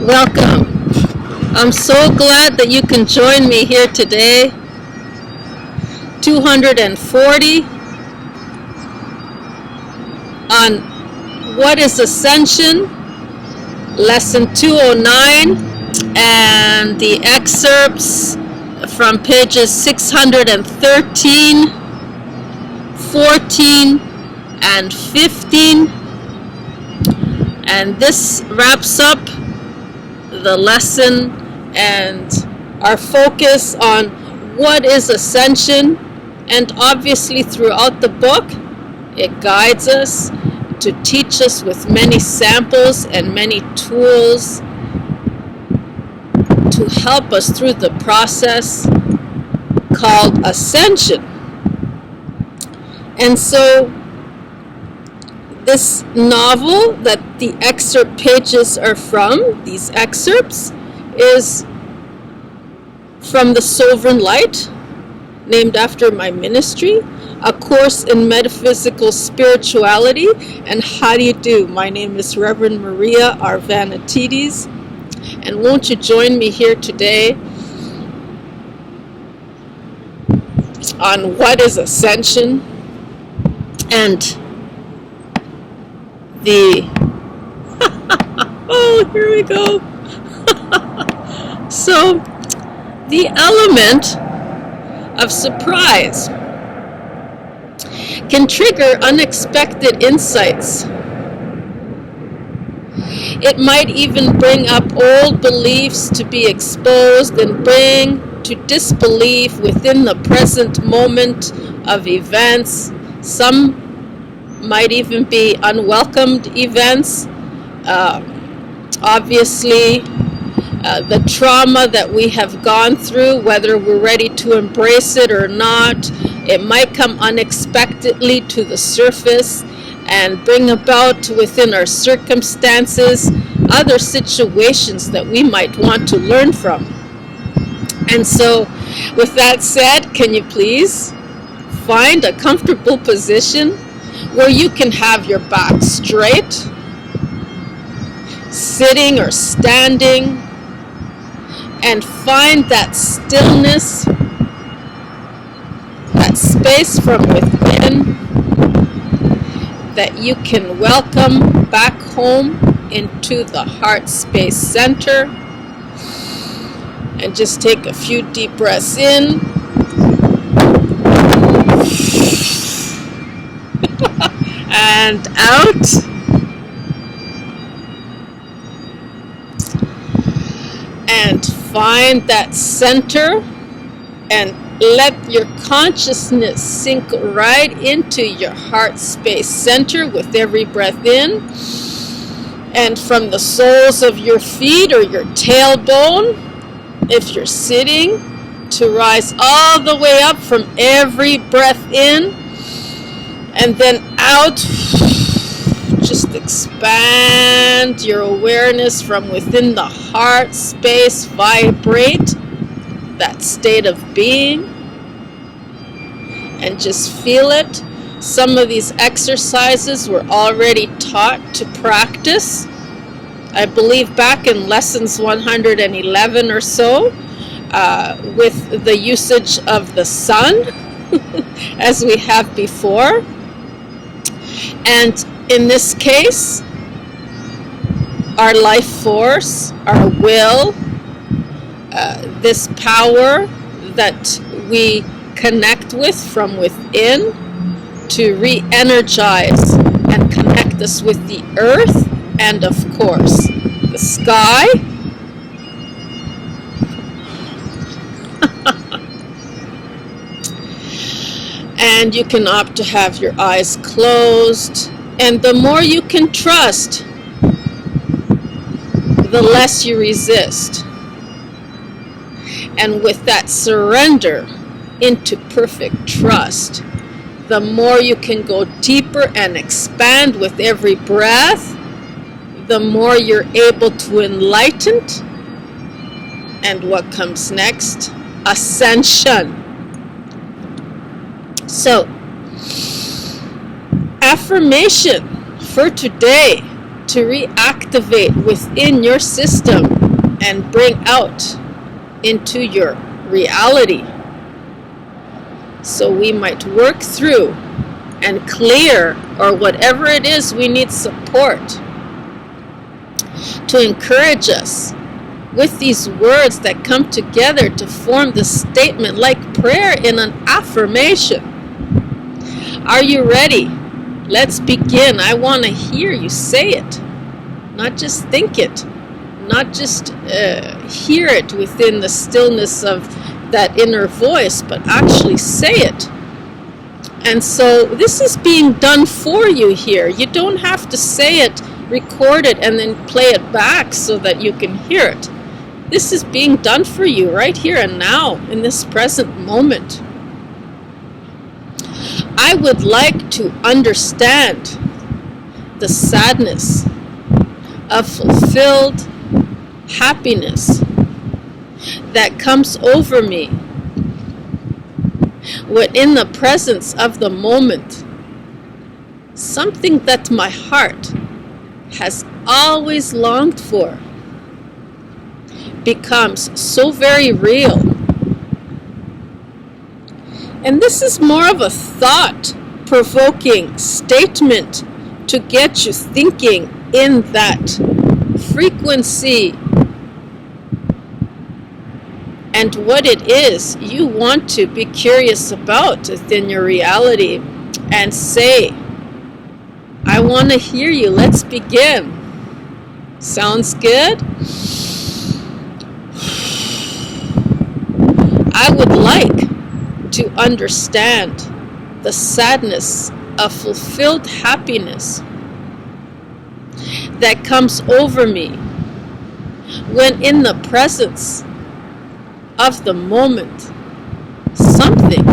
Welcome. I'm so glad that you can join me here today. 240 on what is ascension, lesson 209, and the excerpts from pages 613, 14, and 15. And this wraps up the lesson and our focus on what is ascension. And obviously throughout the book it guides us to teach us with many samples and many tools to help us through the process called ascension. And so this novel that the excerpt pages are from, these excerpts, is from TheSovereignLight, named after my ministry, a course in metaphysical spirituality. And how do you do? My name is Reverend Maria Arvanitides, and won't you join me here today on what is ascension and oh, here we go. So, the element of surprise can trigger unexpected insights. It might even bring up old beliefs to be exposed and bring to disbelief within the present moment of events. Some might even be unwelcomed events. Obviously, the trauma that we have gone through, whether we're ready to embrace it or not, it might come unexpectedly to the surface and bring about within our circumstances other situations that we might want to learn from. And so, with that said, can you please find a comfortable position where you can have your back straight, sitting or standing, and find that stillness, that space from within that you can welcome back home into the heart space center. And just take a few deep breaths in. And out. And find that center and let your consciousness sink right into your heart space center with every breath in. And from the soles of your feet or your tailbone, if you're sitting, to rise all the way up from every breath in. And then out, just expand your awareness from within the heart space, vibrate that state of being, and just feel it. Some of these exercises were already taught to practice, I believe back in lessons 111 or so, with the usage of the sun, as we have before. And in this case, our life force, our will, this power that we connect with from within to re-energize and connect us with the earth and, of course, the sky. And you can opt to have your eyes closed. And the more you can trust, the less you resist. And with that surrender into perfect trust, the more you can go deeper and expand with every breath, the more you're able to enlighten. And what comes next? Ascension. So, affirmation for today, to reactivate within your system and bring out into your reality. So we might work through and clear, or whatever it is we need support to encourage us with these words that come together to form the statement like prayer in an affirmation. Are you ready? Let's begin. I want to hear you say it, not just think it, not just hear it within the stillness of that inner voice, but actually say it. And so this is being done for you here. You don't have to say it, record it, and then play it back so that you can hear it. This is being done for you right here and now in this present moment. I would like to understand the sadness of fulfilled happiness that comes over me when in the presence of the moment, something that my heart has always longed for becomes so very real. And this is more of a thought-provoking statement to get you thinking in that frequency and what it is you want to be curious about within your reality, and say, I want to hear you. Let's begin. Sounds good? I would like to understand the sadness of fulfilled happiness that comes over me when in the presence of the moment, something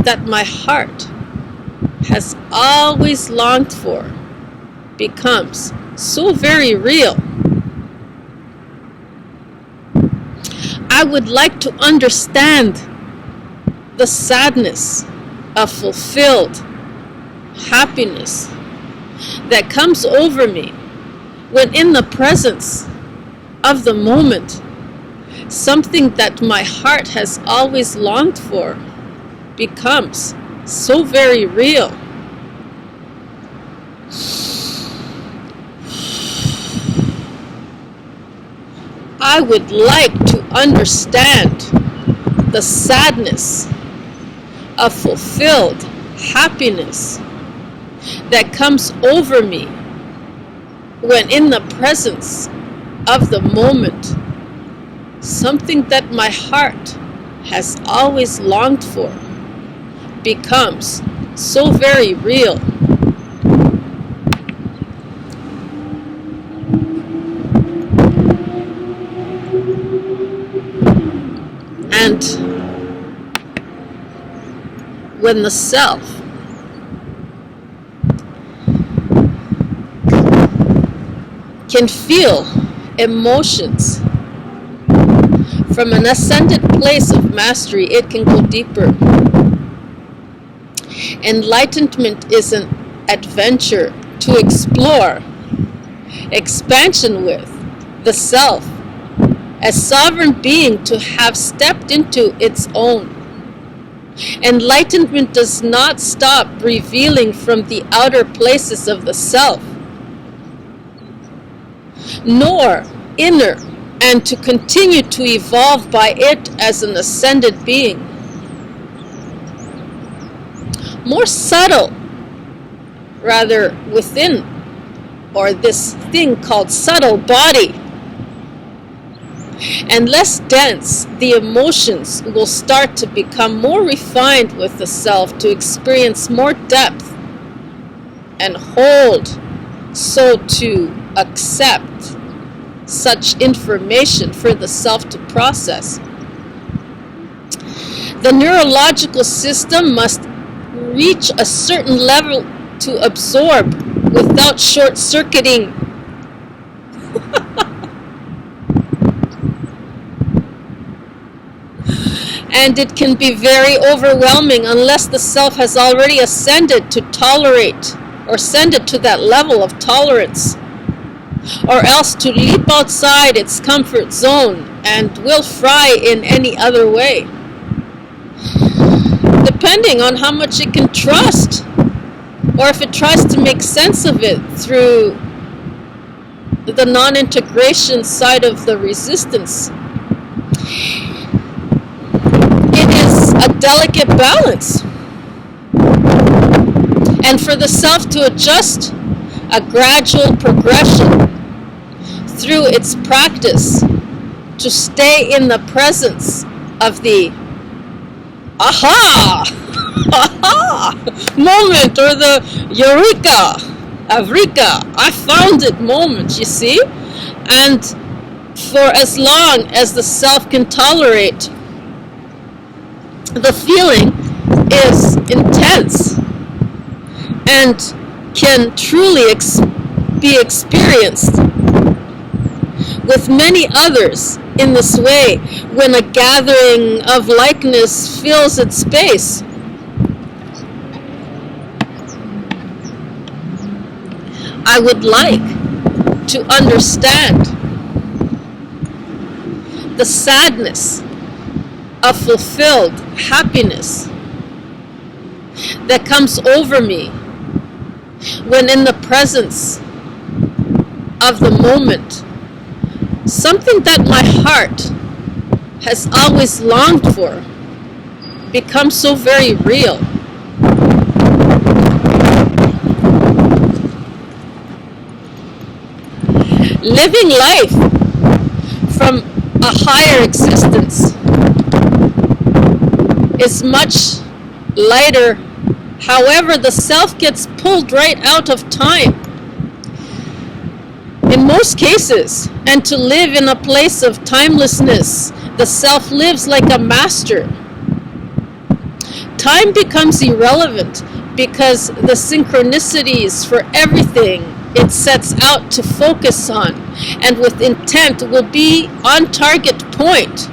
that my heart has always longed for becomes so very real. I would like to understand the sadness of fulfilled happiness that comes over me when in the presence of the moment, something that my heart has always longed for becomes so very real. I would like to understand the sadness of fulfilled happiness that comes over me when in the presence of the moment, something that my heart has always longed for becomes so very real. And when the self can feel emotions from an ascended place of mastery, it can go deeper. Enlightenment is an adventure to explore expansion with the self as sovereign being, to have stepped into its own. Enlightenment does not stop revealing from the outer places of the self, nor inner, and to continue to evolve by it as an ascended being. More subtle, rather, within, or this thing called subtle body, and less dense, the emotions will start to become more refined with the self, to experience more depth and hold, so to accept such information for the self to process. The neurological system must reach a certain level to absorb without short-circuiting. And it can be very overwhelming unless the self has already ascended to tolerate, or ascended to that level of tolerance or else to leap outside its comfort zone and will fry in any other way, depending on how much it can trust, or if it tries to make sense of it through the non-integration side of the resistance. It is a delicate balance, and for the self to adjust, a gradual progression through its practice to stay in the presence of the aha moment, or the Eureka, I found it moment, you see? And for as long as the self can tolerate, the feeling is intense and can truly be experienced with many others in this way when a gathering of likeness fills its space. I would like to understand the sadness of fulfilled happiness that comes over me when in the presence of the moment, something that my heart has always longed for becomes so very real. Living life from a higher existence is much lighter. However, the self gets pulled right out of time in most cases, and to live in a place of timelessness, the self lives like a master. Time becomes irrelevant because the synchronicities for everything it sets out to focus on and with intent will be on target point.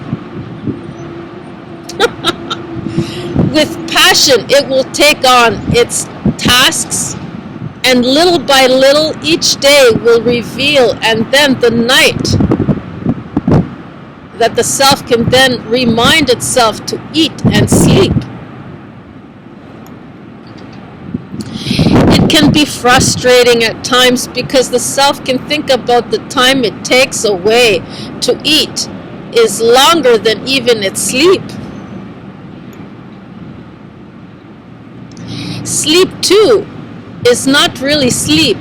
With passion, it will take on its tasks, and little by little each day will reveal, and then the night that the self can then remind itself to eat and sleep. It can be frustrating at times because the self can think about the time it takes away to eat is longer than even its sleep. Sleep too is not really sleep,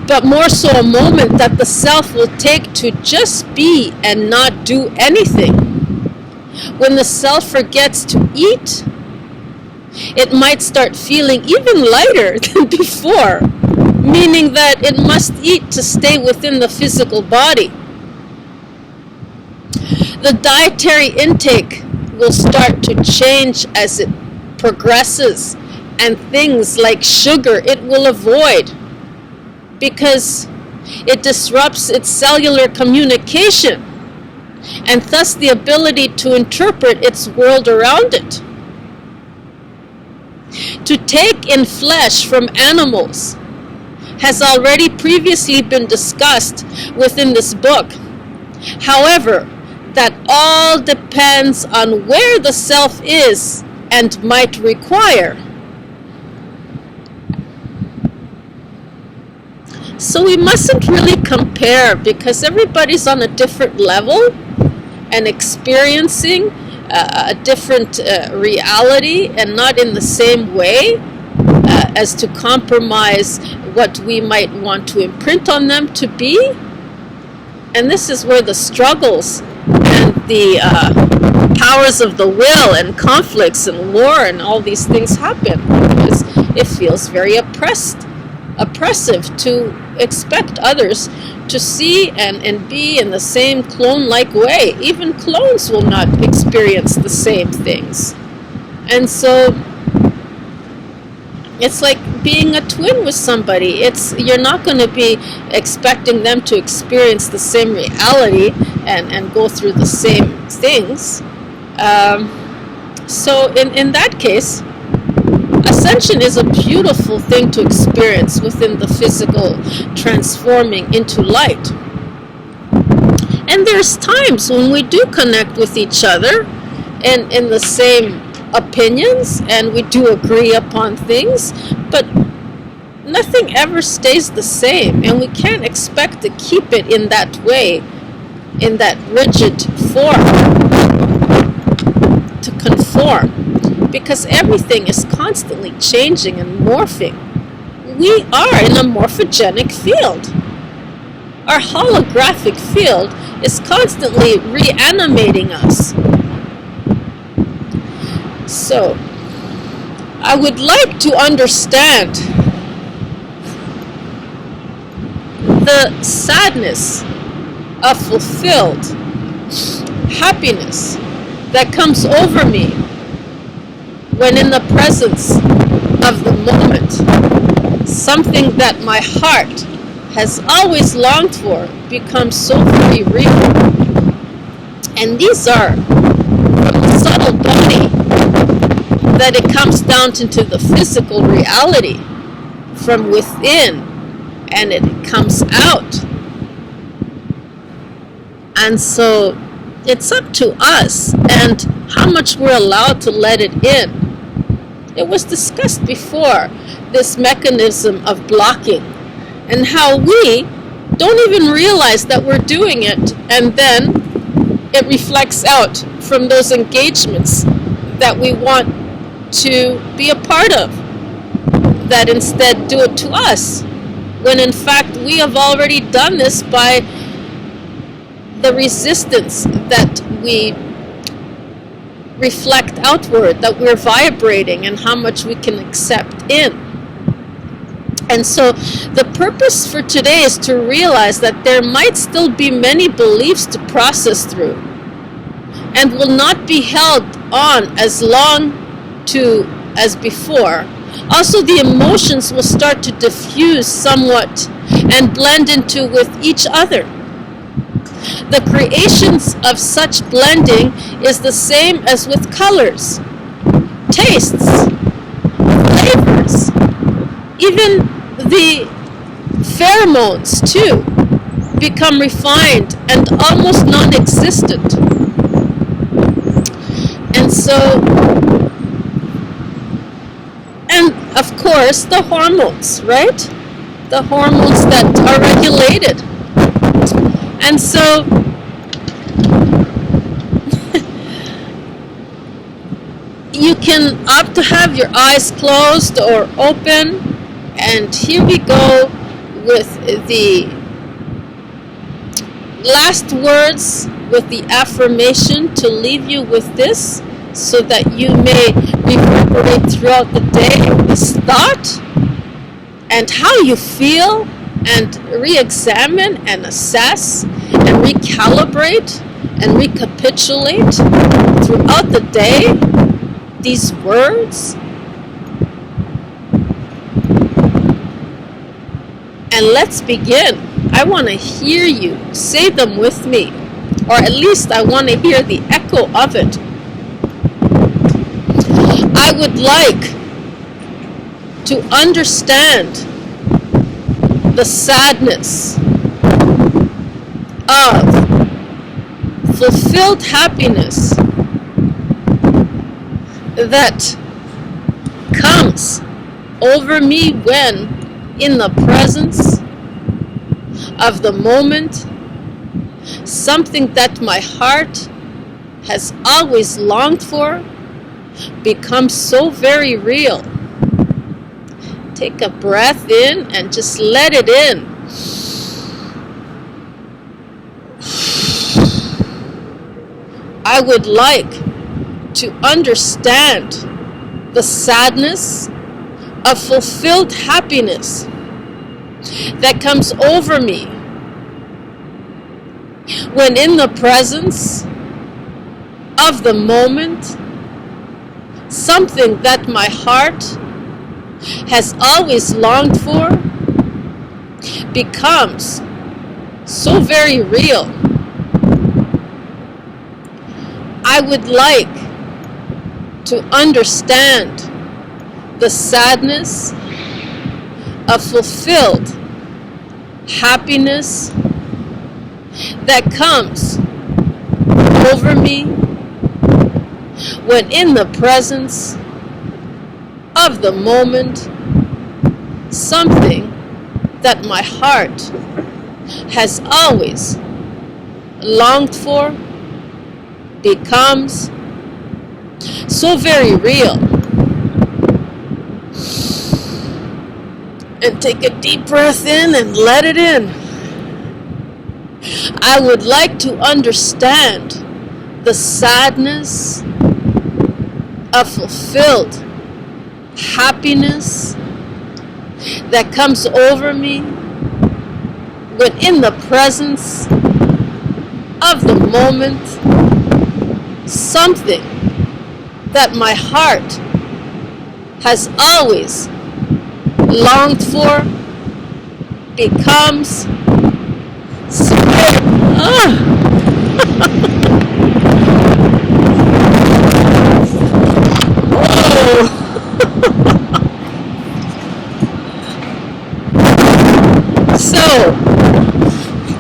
but more so a moment that the self will take to just be and not do anything. When the self forgets to eat, it might start feeling even lighter than before, meaning that it must eat to stay within the physical body. The dietary intake will start to change as it progresses, and things like sugar it will avoid because it disrupts its cellular communication and thus the ability to interpret its world around it. To take in flesh from animals has already previously been discussed within this book. However, that all depends on where the self is and might require. So we mustn't really compare because everybody's on a different level and experiencing a different reality and not in the same way as to compromise what we might want to imprint on them to be. And this is where the struggles and the powers of the will and conflicts and war and all these things happen, because it feels very oppressive to expect others to see and be in the same clone-like way. Even clones will not experience the same things. And so it's like being a twin with somebody. You're not going to be expecting them to experience the same reality and go through the same things. So in that case, a ascension is a beautiful thing to experience within the physical, transforming into light. And there's times when we do connect with each other and in the same opinions, and we do agree upon things, but nothing ever stays the same, and we can't expect to keep it in that way, in that rigid form, to conform, because everything is constantly changing and morphing. We are in a morphogenic field. Our holographic field is constantly reanimating us. So, I would like to understand the sadness of fulfilled happiness that comes over me when in the presence of the moment, something that my heart has always longed for becomes so very real. And these are from the subtle body that it comes down into the physical reality from within, and it comes out. And so it's up to us and how much we're allowed to let it in. It was discussed before, this mechanism of blocking, and how we don't even realize that we're doing it, and then it reflects out from those engagements that we want to be a part of, that instead do it to us, when in fact we have already done this by the resistance that we reflect outward, that we're vibrating, and how much we can accept in. And so the purpose for today is to realize that there might still be many beliefs to process through, and will not be held on as long to as before. Also, the emotions will start to diffuse somewhat and blend into with each other. The creations of such blending is the same as with colors, tastes, flavors, even the pheromones too become refined and almost non-existent. And so, and of course the hormones, right? The hormones that are regulated. And so you can opt to have your eyes closed or open. And here we go with the last words, with the affirmation to leave you with this, so that you may reverberate throughout the day this thought and how you feel, and re-examine and assess and recalibrate and recapitulate throughout the day these words. And let's begin. I want to hear you say them with me, or at least I want to hear the echo of it. I would like to understand the sadness of fulfilled happiness that comes over me when in the presence of the moment, something that my heart has always longed for becomes so very real. Take a breath in and just let it in. I would like to understand the sadness of fulfilled happiness that comes over me when in the presence of the moment, something that my heart has always longed for becomes so very real. I would like to understand the sadness of fulfilled happiness that comes over me when in the presence of the moment something that my heart has always longed for becomes so very real. And take a deep breath in and let it in. I would like to understand the sadness of fulfilled happiness that comes over me when in the presence of the moment something that my heart has always longed for becomes so So,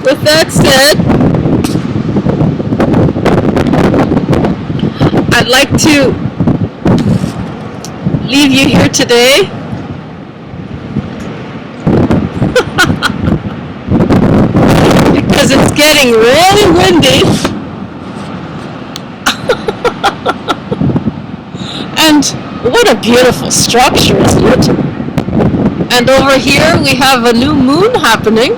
with that said, I'd like to leave you here today. Because it's getting really windy. And what a beautiful structure, isn't it? And over here we have a new moon happening.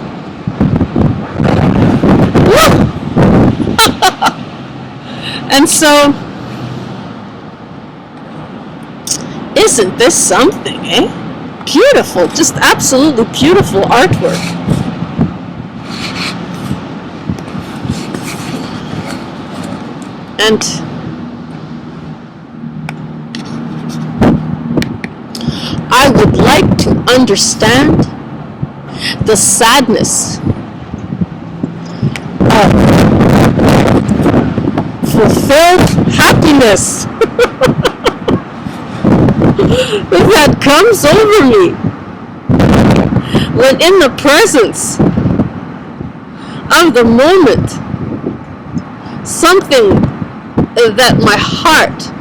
Woo! And so, isn't this something, eh? Beautiful, just absolutely beautiful artwork. And I would like to understand the sadness of fulfilled happiness that comes over me when in the presence of the moment something that my heart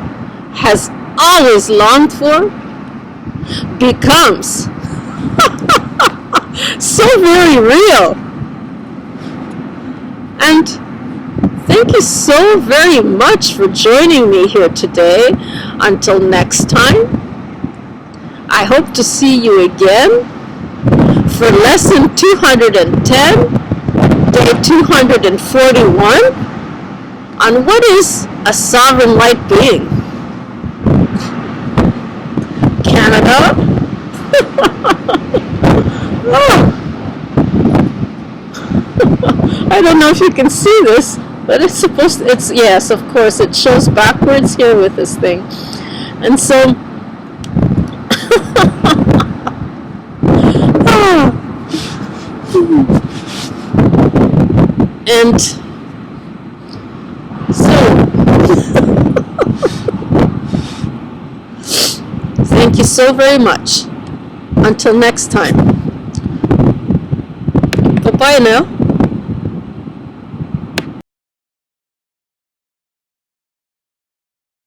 has always longed for becomes so very real. And thank you so very much for joining me here today. Until next time, I hope to see you again for lesson 210, day 241, on what is a sovereign light being. Canada. Oh. I don't know if you can see this, but it's supposed to, yes, of course, it shows backwards here with this thing. And so, and so, thank you so very much. Until next time. Bye-bye now.